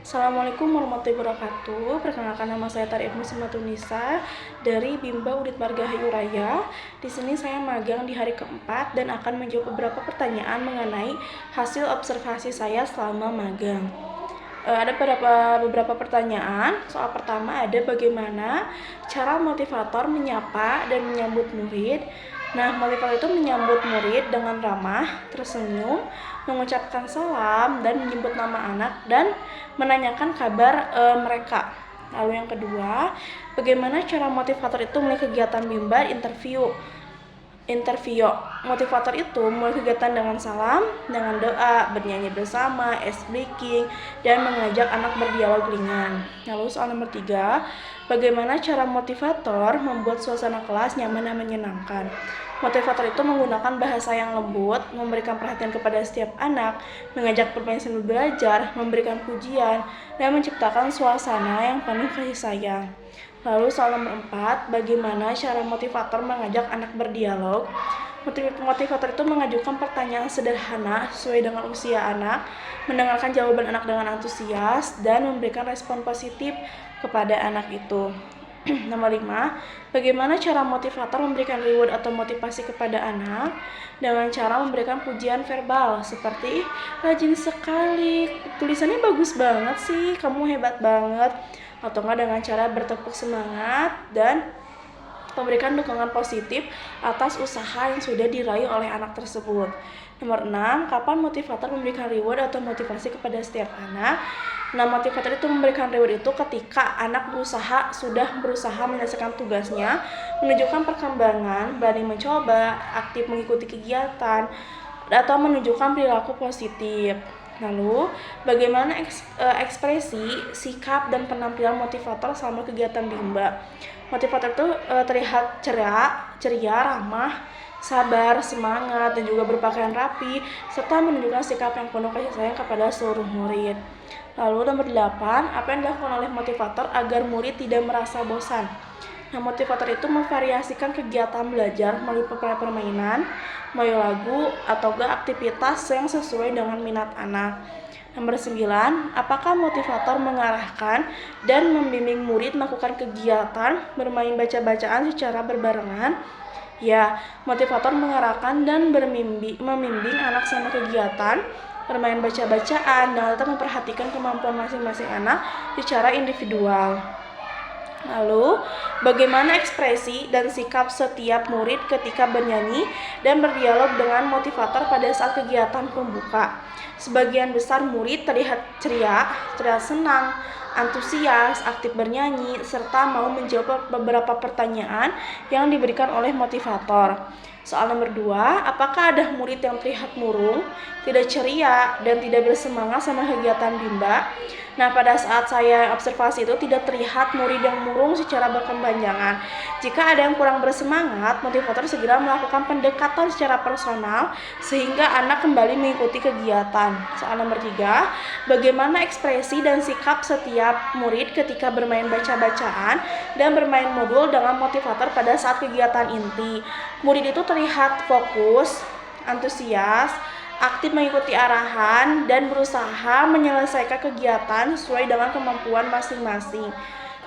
Assalamualaikum warahmatullahi wabarakatuh. Perkenalkan, nama saya Tari Ibnu Simatunisa dari Bimba Unit Margahayu Raya. Di sini saya magang di hari keempat dan akan menjawab beberapa pertanyaan mengenai hasil observasi saya selama magang. Ada beberapa pertanyaan. Soal pertama ada bagaimana cara motivator menyapa dan menyambut murid. Nah, motivator itu menyambut murid dengan ramah, tersenyum, mengucapkan salam, dan menyebut nama anak dan menanyakan kabar mereka. Lalu yang kedua, bagaimana cara motivator itu mulai kegiatan Bimba interview. Motivator itu mulai kegiatan dengan salam, dengan doa, bernyanyi bersama, ice breaking, dan mengajak anak berdialog ringan. Lalu soal nomor 3, bagaimana cara motivator membuat suasana kelas nyaman dan menyenangkan. Motivator itu menggunakan bahasa yang lembut, memberikan perhatian kepada setiap anak, mengajak bermain sambil belajar, memberikan pujian, dan menciptakan suasana yang penuh kasih sayang. Lalu soal nomor 4, bagaimana cara motivator mengajak anak berdialog. Motivator itu mengajukan pertanyaan sederhana sesuai dengan usia anak, mendengarkan jawaban anak dengan antusias, dan memberikan respon positif kepada anak itu. Nomor 5, bagaimana cara motivator memberikan reward atau motivasi kepada anak dengan cara memberikan pujian verbal seperti rajin sekali, tulisannya bagus banget sih, kamu hebat banget, atau enggak dengan cara bertepuk semangat dan memberikan dukungan positif atas usaha yang sudah diraih oleh anak tersebut. Nomor 6, kapan motivator memberikan reward atau motivasi kepada setiap anak. Nah, motivator itu memberikan reward itu ketika anak sudah berusaha menyelesaikan tugasnya, menunjukkan perkembangan, berani mencoba, aktif mengikuti kegiatan, atau menunjukkan perilaku positif. Lalu, bagaimana ekspresi, sikap, dan penampilan motivator selama kegiatan Bimba. Motivator itu terlihat ceria, ramah, sabar, semangat, dan juga berpakaian rapi, serta menunjukkan sikap yang penuh kasih sayang kepada seluruh murid. Lalu nomor 8, apa yang dilakukan oleh motivator agar murid tidak merasa bosan. Nah, motivator itu memvariasikan kegiatan belajar melalui permainan, melalui lagu, atau aktivitas yang sesuai dengan minat anak. Nomor 9, apakah motivator mengarahkan dan membimbing murid melakukan kegiatan bermain baca-bacaan secara berbarengan? Ya, motivator mengarahkan dan membimbing anak sama kegiatan bermain baca-bacaan dan tetap memperhatikan kemampuan masing-masing anak secara individual. Lalu, bagaimana ekspresi dan sikap setiap murid ketika bernyanyi dan berdialog dengan motivator pada saat kegiatan pembuka. Sebagian besar murid terlihat ceria, senang, antusias, aktif bernyanyi, serta mau menjawab beberapa pertanyaan yang diberikan oleh motivator. Soal nomor 2, apakah ada murid yang terlihat murung, tidak ceria, dan tidak bersemangat sama kegiatan Bimba? Nah, pada saat saya observasi itu tidak terlihat murid yang murung secara berkepanjangan. Jika ada yang kurang bersemangat, motivator segera melakukan pendekatan secara personal sehingga anak kembali mengikuti kegiatan. Soal nomor 3, bagaimana ekspresi dan sikap setiap murid ketika bermain baca-bacaan dan bermain modul dengan motivator pada saat kegiatan inti. Murid itu terlihat fokus, antusias, aktif mengikuti arahan, dan berusaha menyelesaikan kegiatan sesuai dengan kemampuan masing-masing.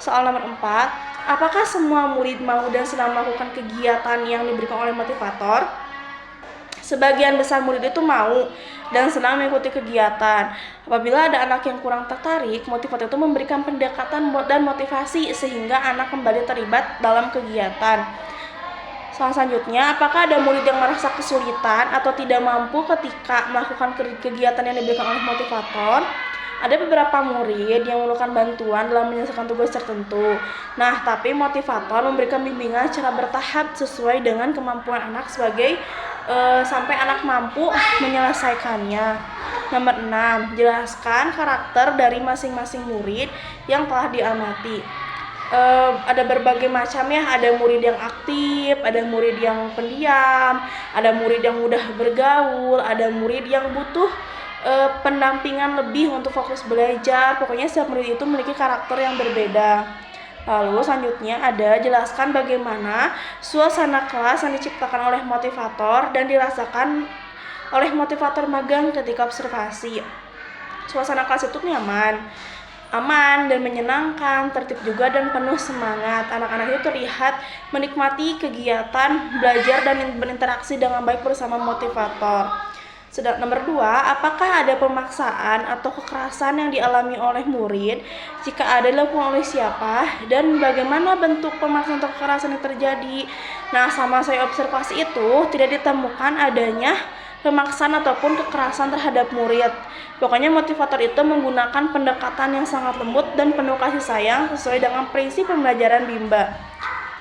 Soal nomor 4, apakah semua murid mau dan senang melakukan kegiatan yang diberikan oleh motivator? Sebagian besar murid itu mau dan senang mengikuti kegiatan. Apabila ada anak yang kurang tertarik, motivator itu memberikan pendekatan dan motivasi sehingga anak kembali terlibat dalam kegiatan. Soal selanjutnya, apakah ada murid yang merasa kesulitan atau tidak mampu ketika melakukan kegiatan yang diberikan oleh motivator? Ada beberapa murid yang memerlukan bantuan dalam menyelesaikan tugas tertentu. Nah, tapi motivator memberikan bimbingan secara bertahap sesuai dengan kemampuan anak sampai anak mampu menyelesaikannya. Nomor 6, jelaskan karakter dari masing-masing murid yang telah diamati. Ada berbagai macam ya, ada murid yang aktif, ada murid yang pendiam, ada murid yang mudah bergaul, ada murid yang butuh pendampingan lebih untuk fokus belajar. Pokoknya setiap murid itu memiliki karakter yang berbeda. Lalu selanjutnya ada jelaskan bagaimana suasana kelas yang diciptakan oleh motivator dan dirasakan oleh motivator magang ketika observasi. Suasana kelas itu nyaman, aman dan menyenangkan, tertib juga dan penuh semangat. Anak-anak itu terlihat menikmati kegiatan belajar dan berinteraksi dengan baik bersama motivator. Nomor 2, apakah ada pemaksaan atau kekerasan yang dialami oleh murid? Jika ada, dilakukan oleh siapa? Dan bagaimana bentuk pemaksaan atau kekerasan yang terjadi? Nah, sama saya observasi itu tidak ditemukan adanya pemaksaan ataupun kekerasan terhadap murid. Pokoknya motivator itu menggunakan pendekatan yang sangat lembut dan penuh kasih sayang sesuai dengan prinsip pembelajaran Bimba.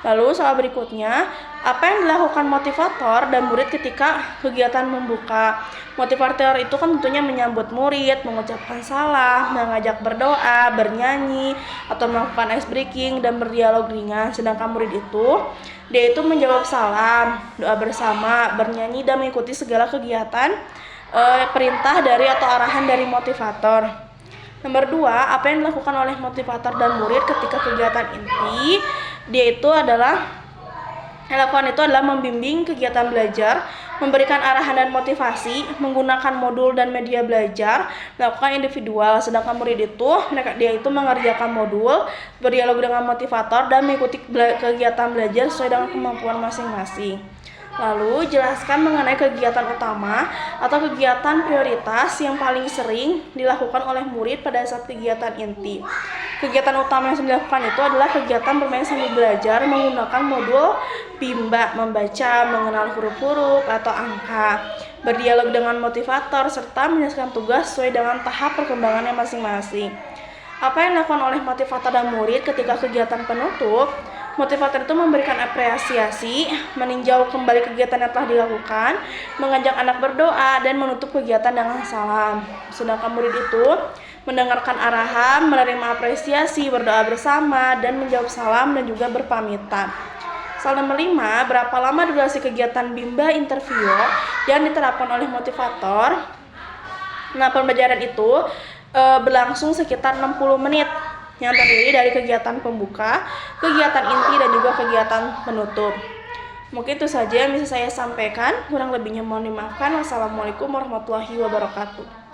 Lalu soal berikutnya, apa yang dilakukan motivator dan murid ketika kegiatan membuka? Motivator itu kan tentunya menyambut murid, mengucapkan salam, mengajak berdoa, bernyanyi, atau melakukan ice breaking dan berdialog ringan. Sedangkan murid itu, dia itu menjawab salam, doa bersama, bernyanyi, dan mengikuti segala kegiatan perintah dari atau arahan dari motivator. Nomor 2, apa yang dilakukan oleh motivator dan murid ketika kegiatan inti? Dia itu adalah membimbing kegiatan belajar, memberikan arahan dan motivasi, menggunakan modul dan media belajar, melakukan individual. Sedangkan murid itu, dia itu mengerjakan modul, berdialog dengan motivator, dan mengikuti kegiatan belajar sesuai dengan kemampuan masing-masing. Lalu jelaskan mengenai kegiatan utama atau kegiatan prioritas yang paling sering dilakukan oleh murid pada saat kegiatan inti. Kegiatan utama yang dilakukan itu adalah kegiatan bermain sambil belajar menggunakan modul Bimba, membaca, mengenal huruf-huruf atau angka, berdialog dengan motivator, serta menyelesaikan tugas sesuai dengan tahap perkembangannya masing-masing. Apa yang dilakukan oleh motivator dan murid ketika kegiatan penutup? Motivator itu memberikan apresiasi, meninjau kembali kegiatan yang telah dilakukan, mengajak anak berdoa, dan menutup kegiatan dengan salam. Sedangkan murid itu mendengarkan arahan, menerima apresiasi, berdoa bersama, dan menjawab salam dan juga berpamitan. Soal nomor 5, berapa lama durasi kegiatan Bimba interview yang diterapkan oleh motivator? Nah, pembelajaran itu berlangsung sekitar 60 menit yang terdiri dari kegiatan pembuka, kegiatan inti, dan juga kegiatan penutup. Mungkin itu saja yang bisa saya sampaikan, kurang lebihnya mohon dimaafkan. Wassalamualaikum warahmatullahi wabarakatuh.